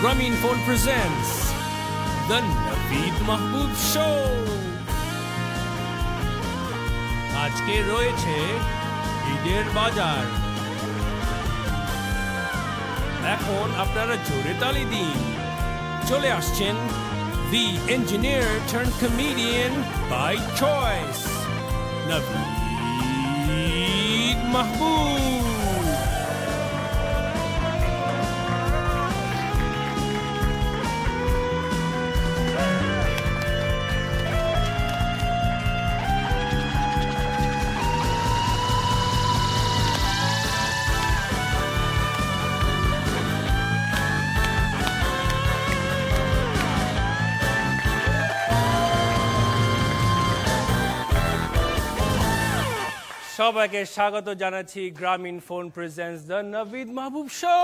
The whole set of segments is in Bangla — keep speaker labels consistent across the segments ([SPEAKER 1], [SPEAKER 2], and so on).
[SPEAKER 1] Grameenphone presents The Naveed Mahboob Show. আজকে রয়েছে ঈদের বাজার। এখন আপনারা জোরে তালি দিন। চলে আসছেন the engineer turned comedian by choice, Naveed Mahboob. সবাইকে স্বাগত জানাচ্ছি Grameenphone presents the Naveed Mahboob show.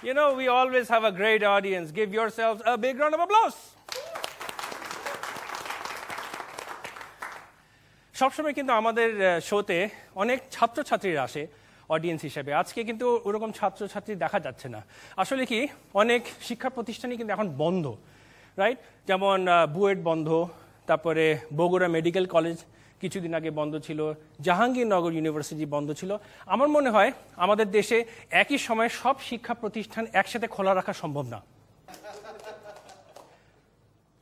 [SPEAKER 1] You know, we always have a great audience. Give yourselves a big round of applause. সবসময় কিন্তু আমাদের শোতে অনেক ছাত্রছাত্রীরা আসে অডিয়েন্স হিসেবে। আজকে কিন্তু ওরকম ছাত্রছাত্রী দেখা যাচ্ছে না। আসলে কি অনেক শিক্ষা প্রতিষ্ঠানই কিন্তু এখন বন্ধ, রাইট? যেমন বুয়েট বন্ধ, তারপরে বগুড়া মেডিকেল কলেজ কিছুদিন আগে বন্ধ ছিল, জাহাঙ্গীরনগর ইউনিভার্সিটি বন্ধ ছিল। আমার মনে হয় আমাদের দেশে একই সময়ে সব শিক্ষা প্রতিষ্ঠান একসাথে খোলা রাখা সম্ভব না।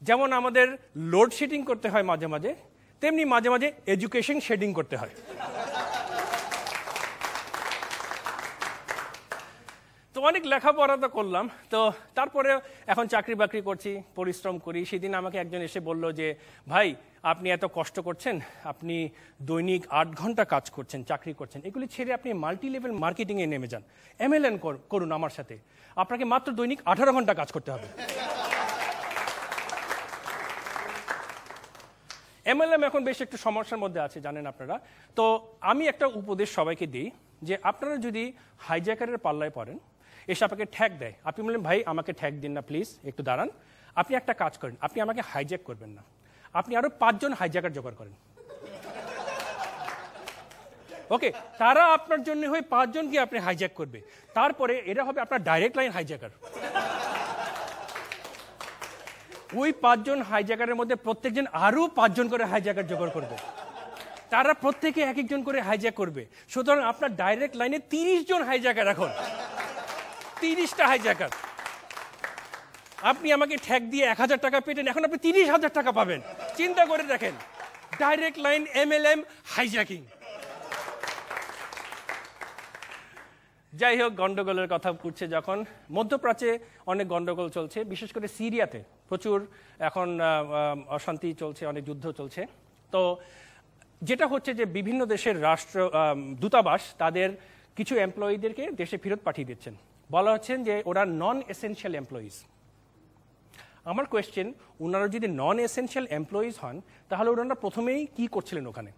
[SPEAKER 1] যেমন আমাদের লোডশেডিং করতে হয় মাঝে মাঝে, তেমনি মাঝে মাঝে এডুকেশন শেডিং করতে হয়। তো অনেক লেখাপড়া তো করলাম, তো তারপরে এখন চাকরি বাকরি করছি, পরিশ্রম করি। সেদিন আমাকে একজন এসে বলল যে ভাই, আপনি এত কষ্ট করছেন, আপনি দৈনিক 8 ঘন্টা কাজ করছেন, চাকরি করছেন, এগুলি ছেড়ে আপনি মাল্টি লেভেল মার্কেটিংয়ে নেমে যান, MLM করুন আমার সাথে, আপনাকে মাত্র দৈনিক 18 ঘন্টা কাজ করতে হবে। MLM এখন বেশ একটু সমস্যার মধ্যে আছে, জানেন আপনারা। তো আমি একটা উপদেশ সবাইকে দিই যে আপনারা যদি হাইজ্যাকারের পাল্লায় পড়েন, এসে আপনাকে ঠ্যাক দেয়, আপনি বললেন ভাই আমাকে ঠ্যাক দিন না প্লিজ, একটু দাঁড়ান। আপনি একটা কাজ করেন, আপনি আমাকে হাইজ্যাক করবেন না, আপনি আরো 5 জন হাইজ্যাকার জোগাড় করেন। ওকে, তারা আপনার জন্য হয়ে 5 জনকে আপনি হাইজ্যাক করবে, তারপরে এরা হবে আপনার ডাইরেক্ট লাইন হাইজ্যাকার। ওই 5 জন হাইজ্যাকারের মধ্যে প্রত্যেকজন আরো 5 জন করে হাইজ্যাকার জোগাড় করবে, তারা প্রত্যেকে এক একজন করে হাইজ্যাক করবে। সুতরাং আপনার ডাইরেক্ট লাইনে 30 জন হাইজ্যাকার, এখন 30টা হাইজ্যাকার। আপনি আমাকে ঠ্যাক দিয়ে 1000 টাকা পেতেন, এখন আপনি 30,000 টাকা পাবেন। চিন্তা করে দেখেন, ডাইরেক্ট লাইন MLM হাইজ্যাকিং। যাই হোক, গন্ডগোলের কথা উঠছে যখন, মধ্যপ্রাচ্যে অনেক গন্ডগোল চলছে, বিশেষ করে সিরিয়াতে প্রচুর এখন অশান্তি চলছে, অনেক যুদ্ধ চলছে। তো যেটা হচ্ছে যে বিভিন্ন দেশের দূতাবাস তাদের কিছু এমপ্লয়ীদেরকে দেশে ফেরত পাঠিয়ে দিচ্ছেন, বলা হচ্ছেন যে ওরা নন এসেনশিয়াল এমপ্লয়িজ। আমার কোয়েশ্চেন, ওনারা যদি নন এসেনশিয়াল এমপ্লয়িজ হন, তাহলে ওনারা প্রথমেই কি করছিলেন ওখানে?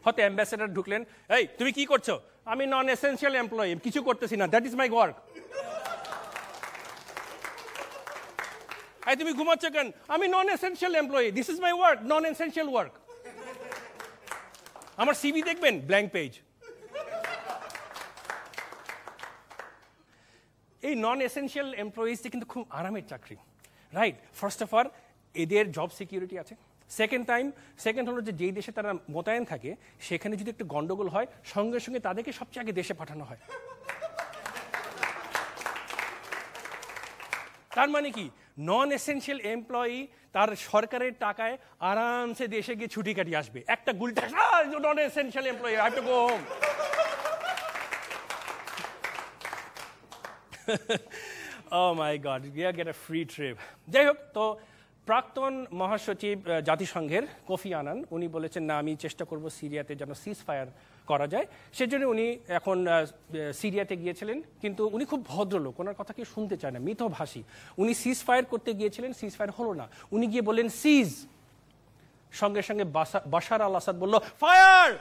[SPEAKER 1] হয়তো অ্যাম্বাসেডার ঢুকলেন, এই তুমি কি করছো? আমি নন এসেনশিয়াল এমপ্লয়ি, কিছু করতেছি না, দ্যাট ইজ মাই ওয়ার্ক। এই তুমি ঘুমাচ্ছ কেন? আমি non essential employee, this is my work, non essential work. আমার সিভি দেখবেন, ব্ল্যাঙ্ক পেজ। এই নন এসেনশিয়াল এমপ্লয়িজটি কিন্তু খুব আরামের চাকরি, রাইট? ফার্স্ট অফ অল এদের জব সিকিউরিটি আছে। সেকেন্ড হলো যে যেই দেশে তারা মোতায়েন থাকে, সেখানে যদি একটু গন্ডগোল হয়, সঙ্গে সঙ্গে তাদেরকে সবচেয়ে আগে দেশে পাঠানো হয়। তার মানে কি, নন এসেনশিয়াল এমপ্লয়ি তার সরকারের টাকায় আরামসে দেশে গিয়ে ছুটি কাটিয়ে আসবে। একটা গুলটা, non essential employee, I have to go home. Oh my God, we are get a free trip. যাই হোক, তো প্রাক্তন মহাসচিব জাতিসংঘের কোফি আনান উনি বলেছেন, না আমি চেষ্টা করব সিরিয়াতে যেন সিজ ফায়ার করা যায়। সেজন্য উনি এখন সিরিয়াতে গিয়েছিলেন, কিন্তু উনি খুব ভদ্রলোক, ওনার কথা কেউ শুনতে চায় না, মিতভাষী। উনি সিজ ফায়ার করতে গিয়েছিলেন, সিজ ফায়ার হলো না। উনি গিয়ে বললেন সিজ, সঙ্গে সঙ্গে বাশার আল আসাদ বলল ফায়ার।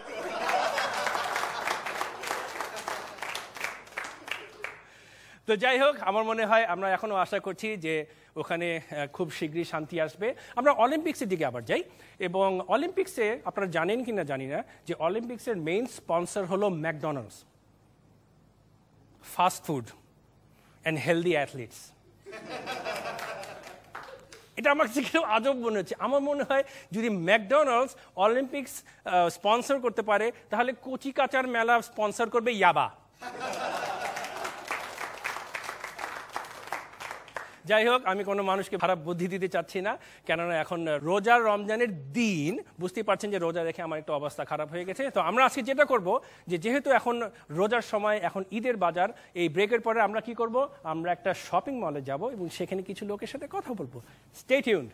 [SPEAKER 1] তো যাই হোক, আমার মনে হয় আমরা এখনো আশা করছি যে ওখানে খুব শীঘ্রই শান্তি আসবে। আমরা অলিম্পিক্সের দিকে আবার যাই, এবং অলিম্পিক্সে আপনারা জানেন কি না জানি না যে অলিম্পিক্সের মেইন স্পন্সর হলো McDonald's, fast food and healthy athletes. এটা আমার কাছে কেউ আজব মনে হচ্ছে। আমার মনে হয় যদি ম্যাকডোনাল্ডস অলিম্পিক্স স্পন্সর করতে পারে তাহলে কচি কাচার মেলা স্পন্সর করবে ইয়াবা। যাই হোক, আমি কোনো মানুষকে খারাপ বুদ্ধি দিতে চাচ্ছি না, কেননা এখন রোজার রমজানের দিন, বুঝতেই পারছেন যে রোজা রেখে আমার একটু অবস্থা খারাপ হয়ে গেছে। তো আমরা আজকে যেটা করব, যে যেহেতু এখন রোজার সময়, এখন ঈদের বাজার, এই ব্রেকের পরে আমরা কি করব, আমরা একটা শপিং মলে যাব এবং সেখানে কিছু লোকের সাথে কথা বলবো। Stay tuned.